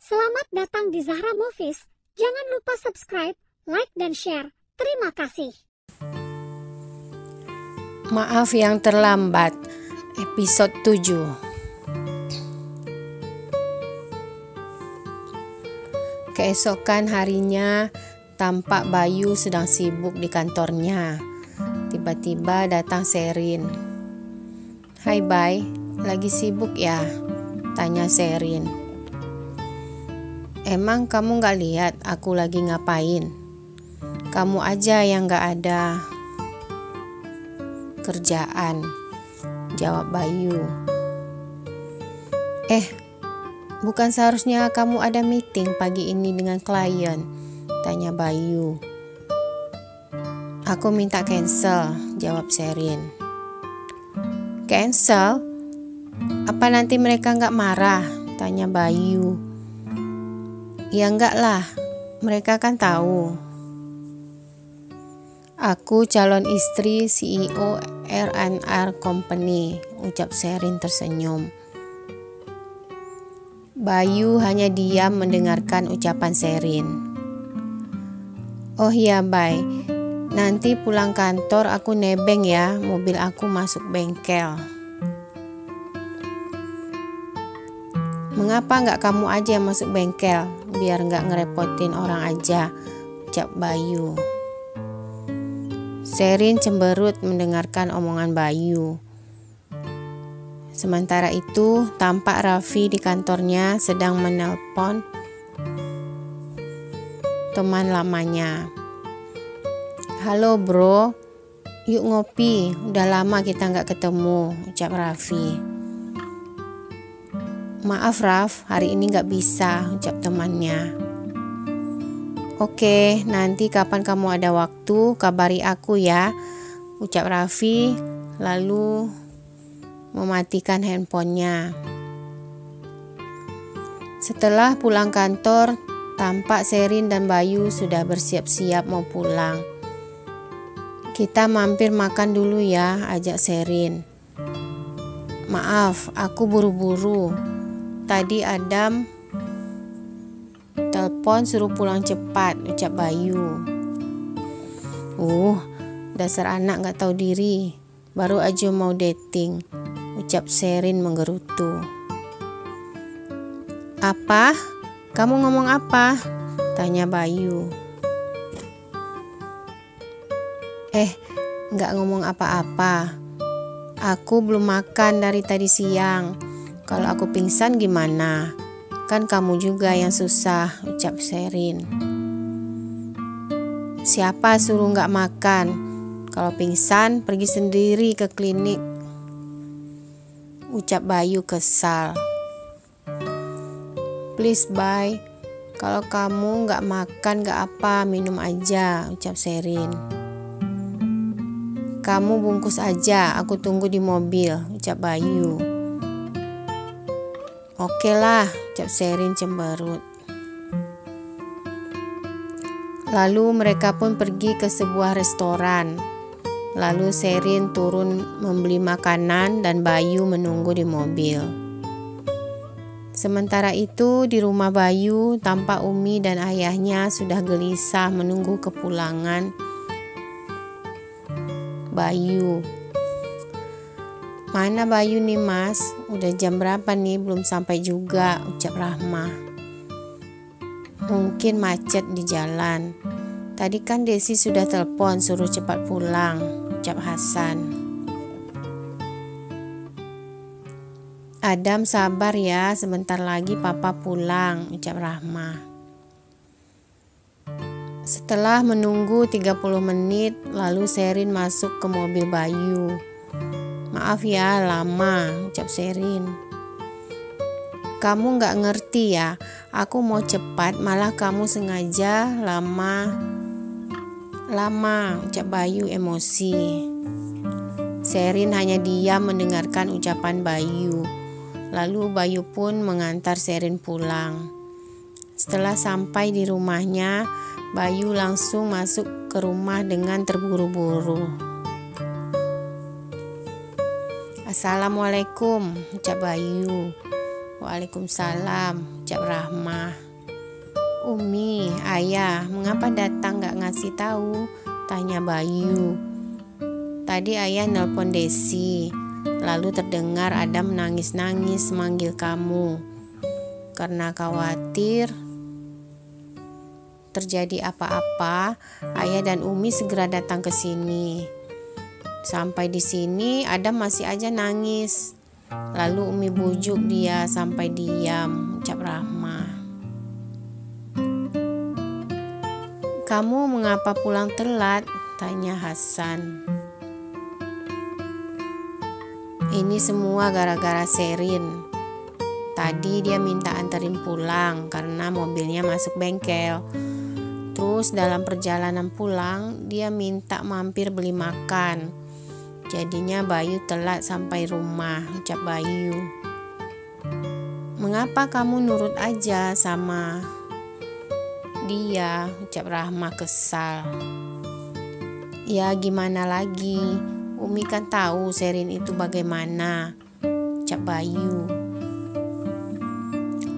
Selamat datang di Zahra Movies. Jangan lupa subscribe, like, dan share. Terima kasih. Maaf yang terlambat. Episode 7. Keesokan harinya, tampak Bayu sedang sibuk di kantornya. Tiba-tiba datang Sherin. "Hai Bay, lagi sibuk ya?" tanya Sherin. "Emang kamu gak lihat aku lagi ngapain? Kamu aja yang gak ada kerjaan," jawab Bayu. Bukan seharusnya kamu ada meeting pagi ini dengan klien?" tanya Bayu. "Aku minta cancel," jawab Sherin. "Cancel? Apa nanti mereka gak marah?" tanya Bayu. "Ya enggak lah, mereka kan tahu aku calon istri CEO R&R Company," ucap Sherin tersenyum. Bayu hanya diam mendengarkan ucapan Sherin. "Oh iya Bay, nanti pulang kantor aku nebeng ya, mobil aku masuk bengkel." "Mengapa nggak kamu aja yang masuk bengkel, biar nggak ngerepotin orang aja," ucap Bayu. Sherin cemberut mendengarkan omongan Bayu. Sementara itu, tampak Raffi di kantornya sedang menelpon teman lamanya. "Halo bro, yuk ngopi, udah lama kita nggak ketemu," ucap Raffi. "Maaf Raff, hari ini nggak bisa," ucap temannya. "Oke, nanti kapan kamu ada waktu, kabari aku ya," ucap Raffi, lalu mematikan handphonenya. Setelah pulang kantor, tampak Sherin dan Bayu sudah bersiap-siap mau pulang. "Kita mampir makan dulu ya," ajak Sherin. "Maaf, aku buru-buru. Tadi Adam telepon suruh pulang cepat," ucap Bayu. Dasar anak gak tahu diri, baru aja mau dating," ucap Sherin menggerutu. "Apa? Kamu ngomong apa?" tanya Bayu. Gak ngomong apa-apa. Aku belum makan dari tadi siang. Kalau aku pingsan gimana? Kan kamu juga yang susah," ucap Sherin. "Siapa suruh gak makan? Kalau pingsan pergi sendiri ke klinik," ucap Bayu kesal. "Please Bay, kalau kamu gak makan gak apa, minum aja," ucap Sherin. "Kamu bungkus aja, aku tunggu di mobil," ucap Bayu. "Oke lah," ucap Sherin cemberut. Lalu mereka pun pergi ke sebuah restoran. Lalu Sherin turun membeli makanan dan Bayu menunggu di mobil. Sementara itu di rumah Bayu, tampak Umi dan ayahnya sudah gelisah menunggu kepulangan Bayu. "Mana Bayu nih Mas? Udah jam berapa nih, belum sampai juga," ucap Rahma. "Mungkin macet di jalan. Tadi kan Desi sudah telepon suruh cepat pulang," ucap Hasan. "Adam sabar ya, sebentar lagi papa pulang," ucap Rahma. Setelah menunggu 30 menit, lalu Sherin masuk ke mobil Bayu. "Maaf ya, lama," ucap Sherin. "Kamu gak ngerti ya, aku mau cepat malah kamu sengaja lama," ucap Bayu emosi. Sherin hanya diam mendengarkan ucapan Bayu. Lalu Bayu pun mengantar Sherin pulang. Setelah sampai di rumahnya, Bayu langsung masuk ke rumah dengan terburu-buru. "Assalamualaikum," ucap Bayu. Waalaikumsalam, ucap Rahma. Umi, ayah, mengapa datang gak ngasih tahu? Tanya Bayu. Tadi ayah nelpon Desi, lalu terdengar Adam nangis-nangis manggil kamu. Karena khawatir terjadi apa-apa, ayah dan Umi segera datang ke sini. Sampai di sini Adam masih aja nangis. Lalu Umi bujuk dia sampai diam, ucap Rahma. Kamu mengapa pulang telat? Tanya Hasan. Ini semua gara-gara Sherin. Tadi dia minta anterin pulang karena mobilnya masuk bengkel. Terus dalam perjalanan pulang dia minta mampir beli makan. Jadinya Bayu telat sampai rumah, ucap Bayu. Mengapa kamu nurut aja sama dia, ucap Rahma kesal. Ya gimana lagi, Umi kan tahu Sherin itu bagaimana, ucap Bayu.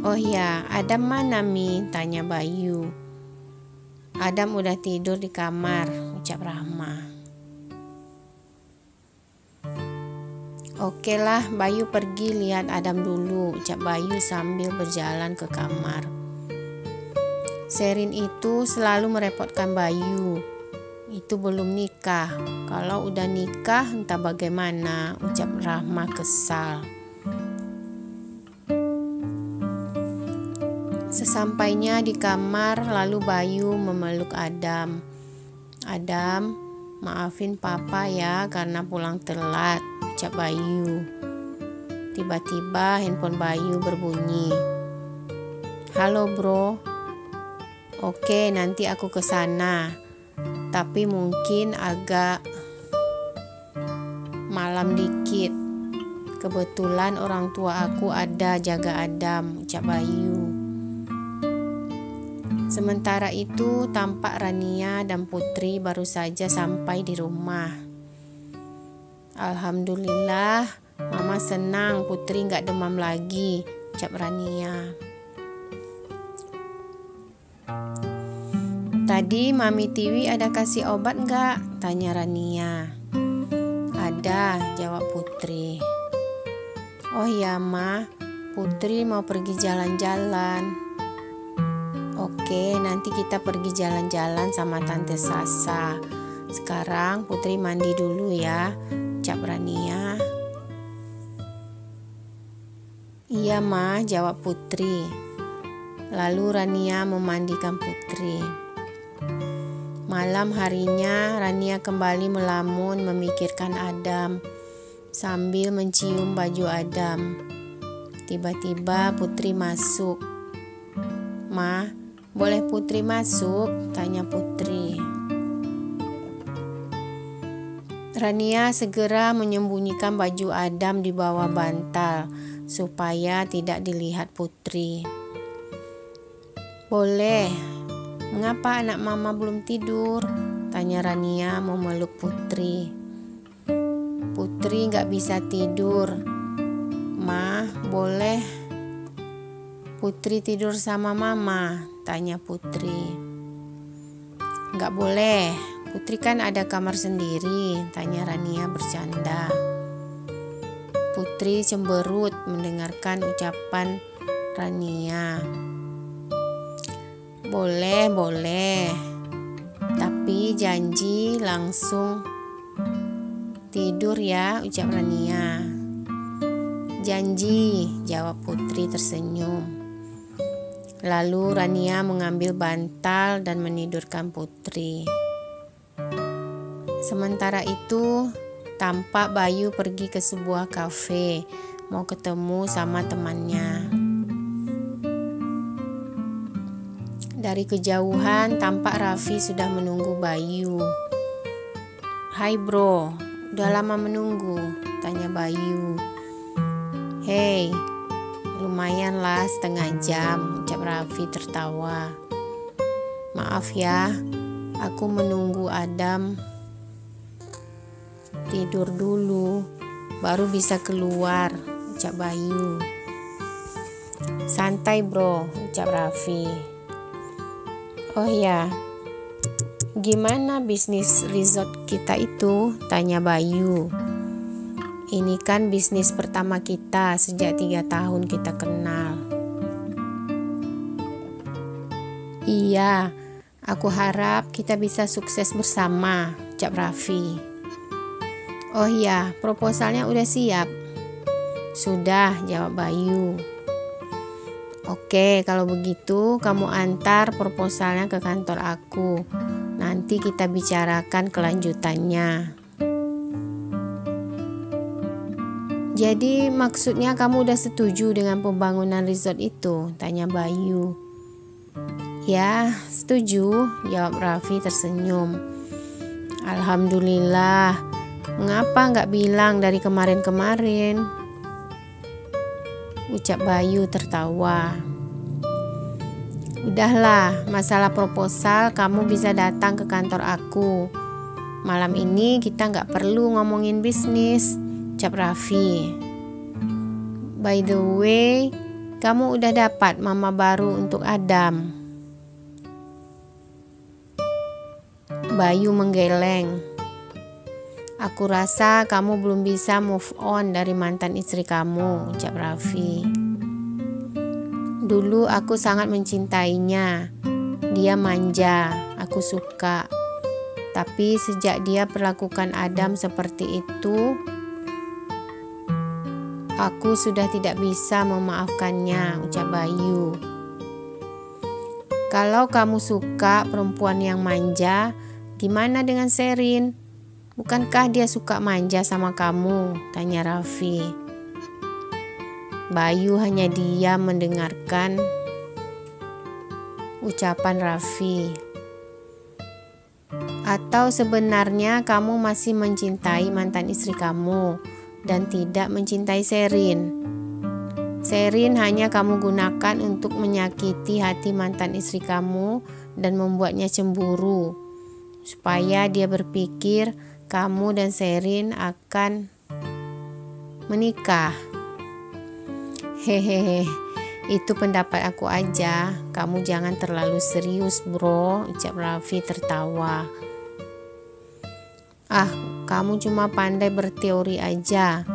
Oh ya, Adam mana Mi? Tanya Bayu. Adam udah tidur di kamar, ucap Rahma. Oke lah, Bayu pergi lihat Adam dulu, ucap Bayu sambil berjalan ke kamar. Sherin itu selalu merepotkan Bayu. Itu belum nikah. Kalau udah nikah entah bagaimana, ucap Rahma kesal. Sesampainya di kamar, lalu Bayu memeluk Adam. Adam, maafin papa ya karena pulang telat, ucap Bayu. Tiba-tiba handphone Bayu berbunyi. Halo bro. Oke, nanti aku ke sana. Tapi mungkin agak malam dikit. Kebetulan orang tua aku ada jaga Adam, ucap Bayu. Sementara itu tampak Rania dan Putri baru saja sampai di rumah. Alhamdulillah, Mama senang Putri gak demam lagi, ucap Rania. Tadi Mami Tiwi ada kasih obat gak? Tanya Rania. Ada, jawab Putri. Oh ya Ma, Putri mau pergi jalan-jalan. Oke, nanti kita pergi jalan-jalan sama Tante Sasa. Sekarang Putri mandi dulu ya, ucap Rania. Iya Ma, jawab Putri. Lalu Rania memandikan Putri. Malam harinya Rania kembali melamun memikirkan Adam sambil mencium baju Adam. Tiba-tiba Putri masuk. Ma, boleh Putri masuk? Tanya Putri. Rania segera menyembunyikan baju Adam di bawah bantal supaya tidak dilihat Putri. Boleh. Mengapa anak mama belum tidur? Tanya Rania memeluk Putri. Putri gak bisa tidur. Ma, boleh Putri tidur sama mama? Tanya Putri. Gak boleh, Putri kan ada kamar sendiri, tanya Rania bercanda. Putri cemberut mendengarkan ucapan Rania. Boleh. Tapi janji langsung tidur ya, ucap Rania. Janji, jawab Putri tersenyum. Lalu Rania mengambil bantal dan menidurkan Putri. Sementara itu, tampak Bayu pergi ke sebuah kafe, mau ketemu sama temannya. Dari kejauhan tampak Raffi sudah menunggu Bayu. Hai bro, udah lama menunggu, tanya Bayu. Hei, lumayan lah setengah jam, ucap Raffi tertawa. Maaf ya, aku menunggu Adam tidur dulu, baru bisa keluar, ucap Bayu. Santai bro, ucap Raffi. Oh ya, gimana bisnis resort kita itu? Tanya Bayu. Ini kan bisnis pertama kita sejak 3 tahun kita kenal. Iya, aku harap kita bisa sukses bersama, ucap Raffi. Oh iya, proposalnya udah siap? Sudah, jawab Bayu. Oke, kalau begitu kamu antar proposalnya ke kantor aku. Nanti kita bicarakan kelanjutannya. Jadi maksudnya kamu udah setuju dengan pembangunan resort itu? Tanya Bayu. Ya, setuju, jawab Raffi tersenyum. Alhamdulillah, mengapa nggak bilang dari kemarin-kemarin? Ucap Bayu tertawa. Udahlah, masalah proposal kamu bisa datang ke kantor aku. Malam ini kita nggak perlu ngomongin bisnis, ucap Raffi. By the way, kamu udah dapat mama baru untuk Adam. Bayu menggeleng. Aku rasa kamu belum bisa move on dari mantan istri kamu, ucap Raffi. Dulu aku sangat mencintainya. Dia manja, aku suka. Tapi sejak dia perlakukan Adam seperti itu, aku sudah tidak bisa memaafkannya, ucap Bayu. Kalau kamu suka perempuan yang manja, gimana dengan Sherin? Bukankah dia suka manja sama kamu? Tanya Raffi. Bayu hanya diam mendengarkan ucapan Raffi. Atau sebenarnya kamu masih mencintai mantan istri kamu dan tidak mencintai Sherin? Sherin hanya kamu gunakan untuk menyakiti hati mantan istri kamu dan membuatnya cemburu, supaya dia berpikir kamu dan Sherin akan menikah. Hehehe, itu pendapat aku aja. Kamu jangan terlalu serius bro, ucap Raffi tertawa. Ah, kamu cuma pandai berteori aja.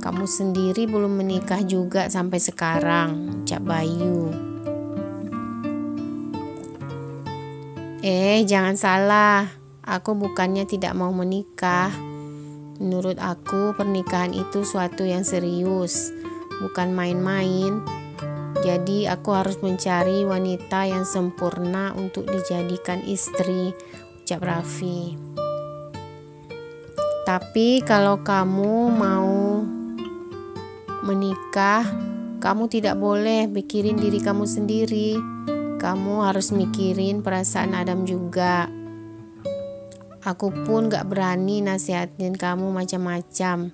Kamu sendiri belum menikah juga sampai sekarang, ucap Bayu. Jangan salah. Aku bukannya tidak mau menikah. Menurut aku pernikahan itu suatu yang serius, bukan main-main. Jadi aku harus mencari wanita yang sempurna untuk dijadikan istri, ucap Raffi. Tapi kalau kamu mau menikah, kamu tidak boleh mikirin diri kamu sendiri. Kamu harus mikirin perasaan Adam juga. Aku pun gak berani nasihatin kamu macam-macam,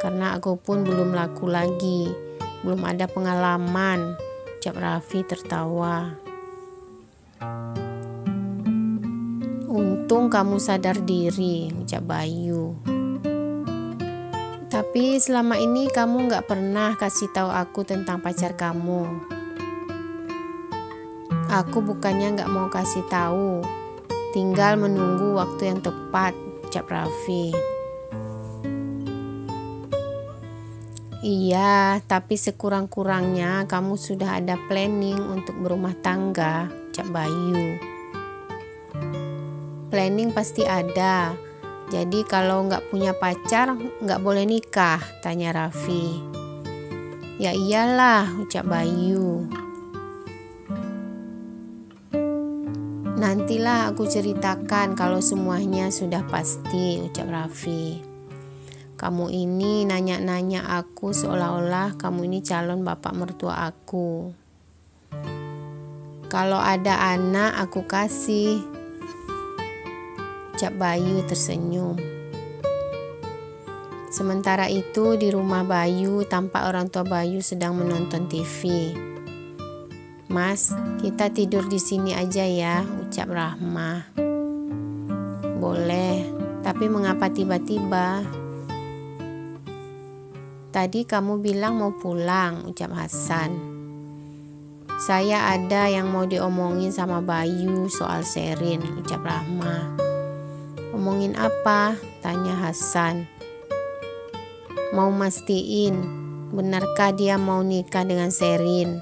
karena aku pun belum laku lagi, belum ada pengalaman, ucap Raffi tertawa. Untung kamu sadar diri, ucap Bayu. Tapi selama ini kamu gak pernah kasih tahu aku tentang pacar kamu. Aku bukannya gak mau kasih tahu, tinggal menunggu waktu yang tepat, ucap Raffi. Iya, tapi sekurang-kurangnya kamu sudah ada planning untuk berumah tangga, ucap Bayu. Planning pasti ada. Jadi kalau nggak punya pacar nggak boleh nikah, tanya Raffi. Ya iyalah, ucap Bayu. Nantilah aku ceritakan kalau semuanya sudah pasti, ucap Raffi. Kamu ini nanya-nanya aku seolah-olah kamu ini calon bapak mertua aku. Kalau ada anak aku kasih, ucap Bayu tersenyum. Sementara itu di rumah Bayu tampak orang tua Bayu sedang menonton TV. Mas, kita tidur di sini aja ya, ucap Rahmah. Boleh, tapi mengapa tiba-tiba? Tadi kamu bilang mau pulang, ucap Hasan. Saya ada yang mau diomongin sama Bayu soal Sherin, ucap Rahma. Omongin apa? Tanya Hasan. Mau mastiin, benarkah dia mau nikah dengan Sherin?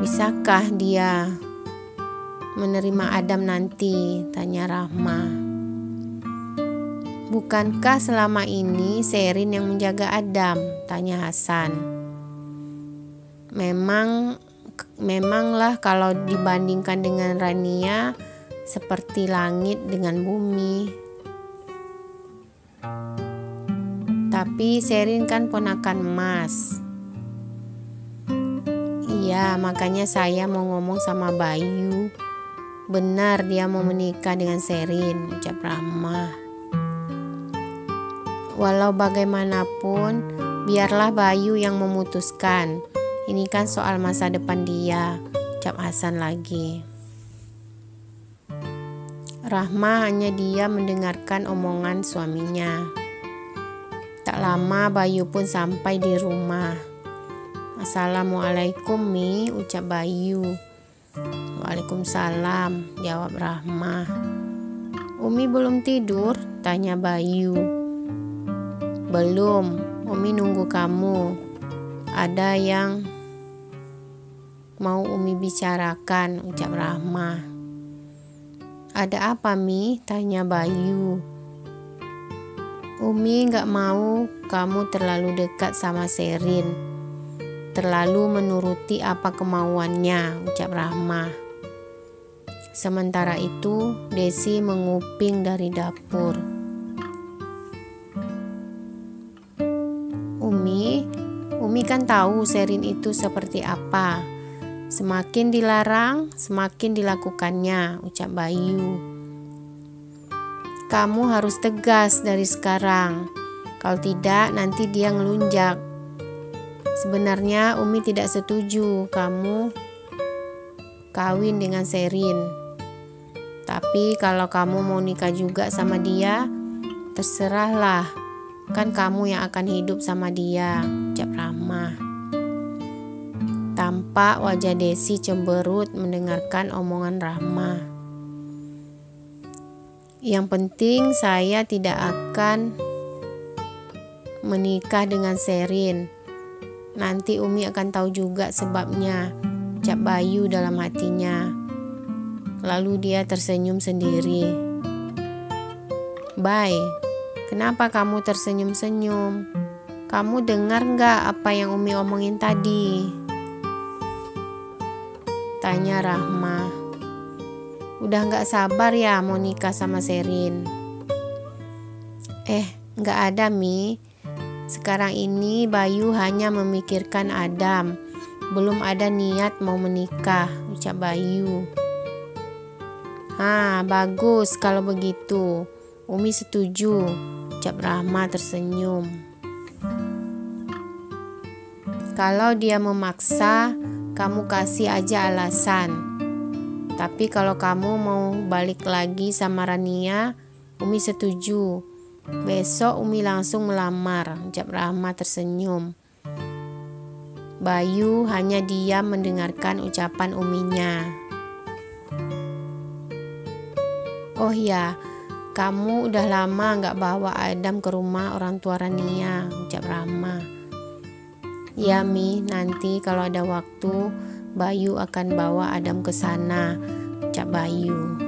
Bisakah dia menerima Adam nanti? Tanya Rahma. Bukankah selama ini Sherin yang menjaga Adam? Tanya Hasan. Memanglah kalau dibandingkan dengan Rania seperti langit dengan bumi. Tapi Sherin kan ponakan Mas. Iya, makanya saya mau ngomong sama Bayu. Benar dia mau menikah dengan Sherin, ucap Rahma. Walau bagaimanapun, biarlah Bayu yang memutuskan. Ini kan soal masa depan dia, ucap Hasan lagi. Rahma hanya diam mendengarkan omongan suaminya. Tak lama Bayu pun sampai di rumah. Assalamualaikum Mi, ucap Bayu. Waalaikumsalam, jawab Rahma. Umi belum tidur? Tanya Bayu. Belum, Umi nunggu kamu. Ada yang mau Umi bicarakan, ucap Rahma. Ada apa Mi? Tanya Bayu. Umi gak mau kamu terlalu dekat sama Sherin, terlalu menuruti apa kemauannya, ucap Rahma. Sementara itu Desi menguping dari dapur. Umi kan tahu Sherin itu seperti apa. Semakin dilarang, semakin dilakukannya, ucap Bayu. Kamu harus tegas dari sekarang. Kalau tidak, nanti dia ngelunjak. Sebenarnya Umi tidak setuju kamu kawin dengan Sherin. Tapi kalau kamu mau nikah juga sama dia, terserahlah. Kan kamu yang akan hidup sama dia, ucap Rahma. Tampak wajah Desi cemberut mendengarkan omongan Rahma. Yang penting saya tidak akan menikah dengan Sherin. Nanti Umi akan tahu juga sebabnya, ucap Bayu dalam hatinya. Lalu dia tersenyum sendiri. Bay, kenapa kamu tersenyum-senyum? Kamu dengar gak apa yang Umi omongin tadi? Tanya Rahma. Udah gak sabar ya mau nikah sama Sherin? Gak ada Mi. Sekarang ini Bayu hanya memikirkan Adam. Belum ada niat mau menikah, ucap Bayu. Bagus kalau begitu. Umi setuju, ucap Rahma tersenyum. Kalau dia memaksa, kamu kasih aja alasan. Tapi kalau kamu mau balik lagi sama Rania, Umi setuju. Besok Umi langsung melamar, ucap Rahma tersenyum. Bayu hanya diam mendengarkan ucapan uminya. Oh ya, kamu udah lama gak bawa Adam ke rumah orang tua Rania, ucap Rahma. Ya Mi, nanti kalau ada waktu Bayu akan bawa Adam ke sana, ucap Bayu.